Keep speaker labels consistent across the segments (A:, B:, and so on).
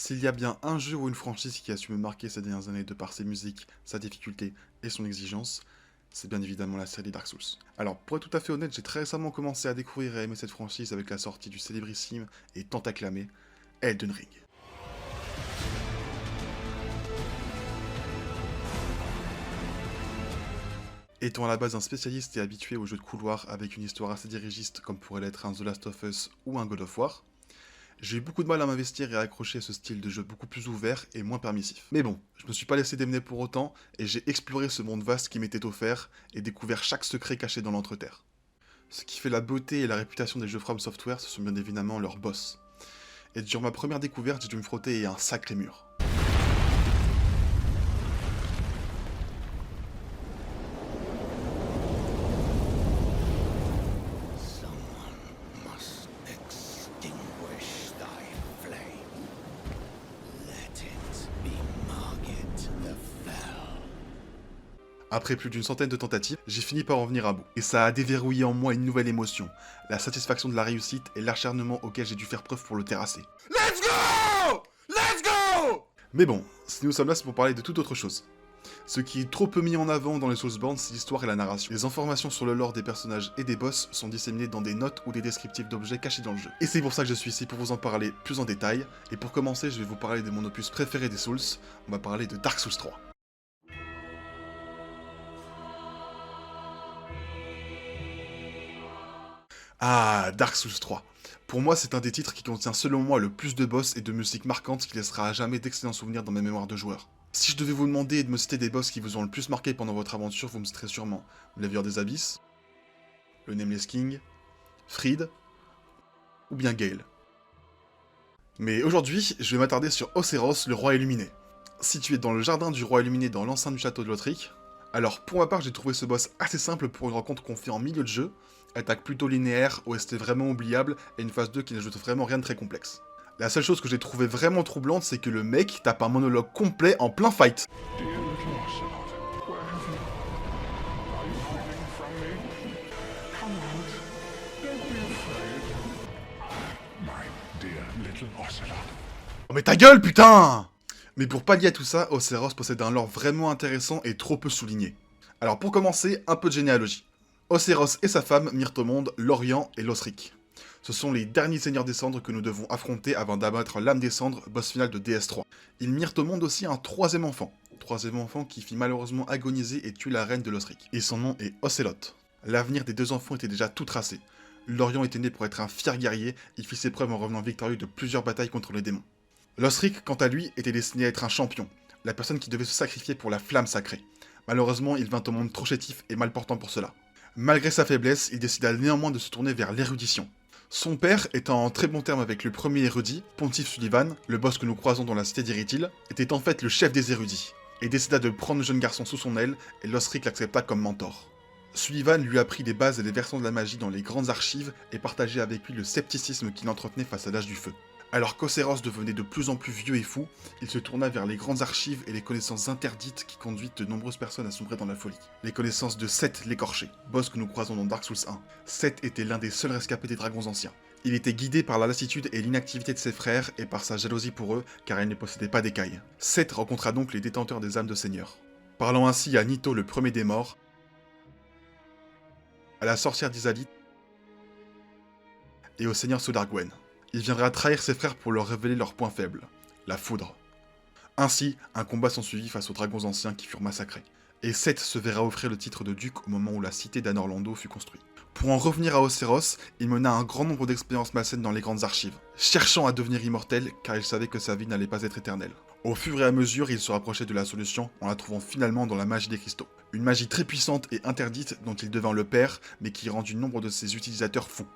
A: S'il y a bien un jeu ou une franchise qui a su me marquer ces dernières années de par ses musiques, sa difficulté et son exigence, c'est bien évidemment la série Dark Souls. Alors, pour être tout à fait honnête, j'ai très récemment commencé à découvrir et à aimer cette franchise avec la sortie du célébrissime et tant acclamé Elden Ring. Étant à la base un spécialiste et habitué aux jeux de couloir avec une histoire assez dirigiste comme pourrait l'être un The Last of Us ou un God of War, j'ai eu beaucoup de mal à m'investir et à accrocher à ce style de jeu beaucoup plus ouvert et moins permissif. Mais bon, je me suis pas laissé démener pour autant, et j'ai exploré ce monde vaste qui m'était offert, et découvert chaque secret caché dans l'entreterre. Ce qui fait la beauté et la réputation des jeux From Software, ce sont bien évidemment leurs boss. Et durant ma première découverte, j'ai dû me frotter à un sacré mur.
B: Someone must extinguish thy flame. Let it be Margit the Fell.
A: Après plus d'une centaine de tentatives, j'ai fini par en venir à bout. Et ça a déverrouillé en moi une nouvelle émotion, la satisfaction de la réussite et l'acharnement auquel j'ai dû faire preuve pour le terrasser. Let's go! Let's go! Mais bon, si nous sommes là, c'est pour parler de toute autre chose. Ce qui est trop peu mis en avant dans les Soulsborne, c'est l'histoire et la narration. Les informations sur le lore des personnages et des boss sont disséminées dans des notes ou des descriptifs d'objets cachés dans le jeu. Et c'est pour ça que je suis ici pour vous en parler plus en détail. Et pour commencer, je vais vous parler de mon opus préféré des Souls. On va parler de Dark Souls 3. Ah, Dark Souls 3. Pour moi, c'est un des titres qui contient selon moi le plus de boss et de musique marquante qui laissera à jamais d'excellents souvenirs dans mes mémoires de joueur. Si je devais vous demander de me citer des boss qui vous ont le plus marqué pendant votre aventure, vous me citerez sûrement L'avieur des Abysses, le Nameless King, Fried, ou bien Gale. Mais aujourd'hui, je vais m'attarder sur Océros, le roi illuminé. Situé dans le jardin du roi illuminé dans l'enceinte du château de Lothric. Alors pour ma part, j'ai trouvé ce boss assez simple pour une rencontre qu'on fait en milieu de jeu, attaque plutôt linéaire, OST vraiment oubliable, et une phase 2 qui n'ajoute vraiment rien de très complexe. La seule chose que j'ai trouvé vraiment troublante, c'est que le mec tape un monologue complet en plein fight.
C: Dear little Ocelot, where have you gone? Are you hiding from me? Come out. Don't be afraid. My dear little Ocelot.
A: Oh mais ta gueule, putain! Mais pour pallier à tout ça, Océros possède un lore vraiment intéressant et trop peu souligné. Alors pour commencer, un peu de généalogie. Océros et sa femme mirent au monde Lorien et Lothric. Ce sont les derniers seigneurs des cendres que nous devons affronter avant d'abattre l'âme des cendres, boss final de DS3. Ils mirent au monde aussi un troisième enfant qui fit malheureusement agoniser et tuer la reine de Lothric. Et son nom est Océlot. L'avenir des deux enfants était déjà tout tracé. Lorien était né pour être un fier guerrier, il fit ses preuves en revenant victorieux de plusieurs batailles contre les démons. Lothric, quant à lui, était destiné à être un champion, la personne qui devait se sacrifier pour la flamme sacrée. Malheureusement, il vint au monde trop chétif et mal portant pour cela. Malgré sa faiblesse, il décida néanmoins de se tourner vers l'érudition. Son père, étant en très bon terme avec le premier érudit, Pontife Sullivan, le boss que nous croisons dans la cité d'Irytil, était en fait le chef des érudits, et décida de prendre le jeune garçon sous son aile, et Lothric l'accepta comme mentor. Sullivan lui apprit les bases et les versants de la magie dans les grandes archives, et partageait avec lui le scepticisme qu'il entretenait face à l'âge du feu. Alors qu'Océros devenait de plus en plus vieux et fou, il se tourna vers les grandes archives et les connaissances interdites qui conduisent de nombreuses personnes à sombrer dans la folie. Les connaissances de Seth l'écorché, boss que nous croisons dans Dark Souls 1. Seth était l'un des seuls rescapés des dragons anciens. Il était guidé par la lassitude et l'inactivité de ses frères et par sa jalousie pour eux, car il ne possédait pas d'écailles. Seth rencontra donc les détenteurs des âmes de seigneur. Parlant ainsi à Nito le premier des morts, à la sorcière d'Izalit et au seigneur Sodargwen. Il viendra trahir ses frères pour leur révéler leur point faible, la foudre. Ainsi, un combat s'ensuivit face aux dragons anciens qui furent massacrés. Et Seth se verra offrir le titre de duc au moment où la cité d'Anorlando fut construite. Pour en revenir à Océros, il mena un grand nombre d'expériences malsaines dans les grandes archives, cherchant à devenir immortel car il savait que sa vie n'allait pas être éternelle. Au fur et à mesure, il se rapprochait de la solution en la trouvant finalement dans la magie des cristaux. Une magie très puissante et interdite dont il devint le père, mais qui rendit nombre de ses utilisateurs fous.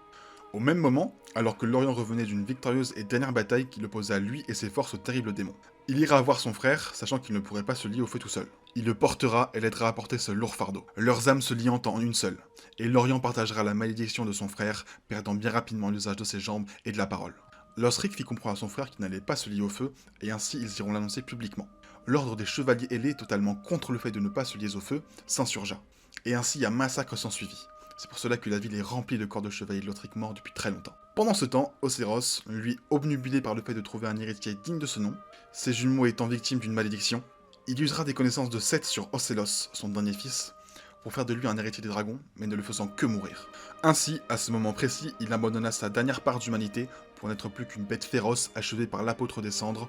A: Au même moment, alors que Lorien revenait d'une victorieuse et dernière bataille qui l'opposa lui et ses forces au terrible démon. Il ira voir son frère, sachant qu'il ne pourrait pas se lier au feu tout seul. Il le portera et l'aidera à porter ce lourd fardeau, leurs âmes se liant en une seule. Et Lorien partagera la malédiction de son frère, perdant bien rapidement l'usage de ses jambes et de la parole. Lothric fit comprendre à son frère qu'il n'allait pas se lier au feu, et ainsi ils iront l'annoncer publiquement. L'ordre des chevaliers ailés, totalement contre le fait de ne pas se lier au feu, s'insurgea. Et ainsi un massacre s'ensuivit. C'est pour cela que la ville est remplie de corps de chevaliers de Lothric morts depuis très longtemps. Pendant ce temps, Océros, lui obnubilé par le fait de trouver un héritier digne de ce nom, ses jumeaux étant victimes d'une malédiction, il usera des connaissances de Seth sur Océlos, son dernier fils, pour faire de lui un héritier des dragons, mais ne le faisant que mourir. Ainsi, à ce moment précis, il abandonna sa dernière part d'humanité pour n'être plus qu'une bête féroce achevée par l'apôtre des cendres,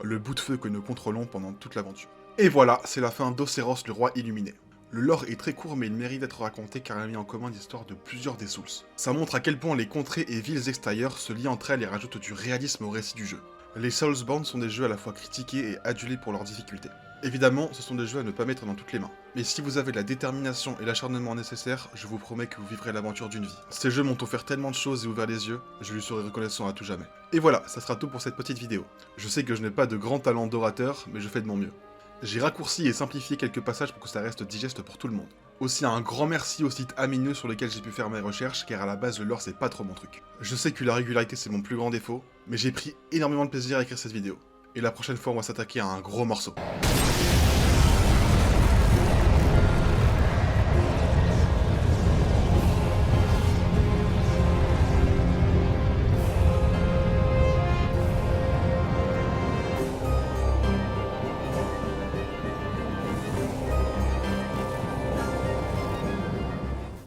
A: le bout de feu que nous contrôlons pendant toute l'aventure. Et voilà, c'est la fin d'Océros, le roi illuminé. Le lore est très court mais il mérite d'être raconté car il a mis en commun l'histoire de plusieurs des Souls. Ça montre à quel point les contrées et villes extérieures se lient entre elles et rajoutent du réalisme au récit du jeu. Les Soulsborne sont des jeux à la fois critiqués et adulés pour leurs difficultés. Évidemment, ce sont des jeux à ne pas mettre dans toutes les mains. Mais si vous avez la détermination et l'acharnement nécessaires, je vous promets que vous vivrez l'aventure d'une vie. Ces jeux m'ont offert tellement de choses et ouvert les yeux, je lui serai reconnaissant à tout jamais. Et voilà, ça sera tout pour cette petite vidéo. Je sais que je n'ai pas de grand talent d'orateur, mais je fais de mon mieux. J'ai raccourci et simplifié quelques passages pour que ça reste digeste pour tout le monde. Aussi un grand merci au site Amineux sur lequel j'ai pu faire mes recherches, car à la base le lore c'est pas trop mon truc. Je sais que la régularité c'est mon plus grand défaut, mais j'ai pris énormément de plaisir à écrire cette vidéo. Et la prochaine fois on va s'attaquer à un gros morceau.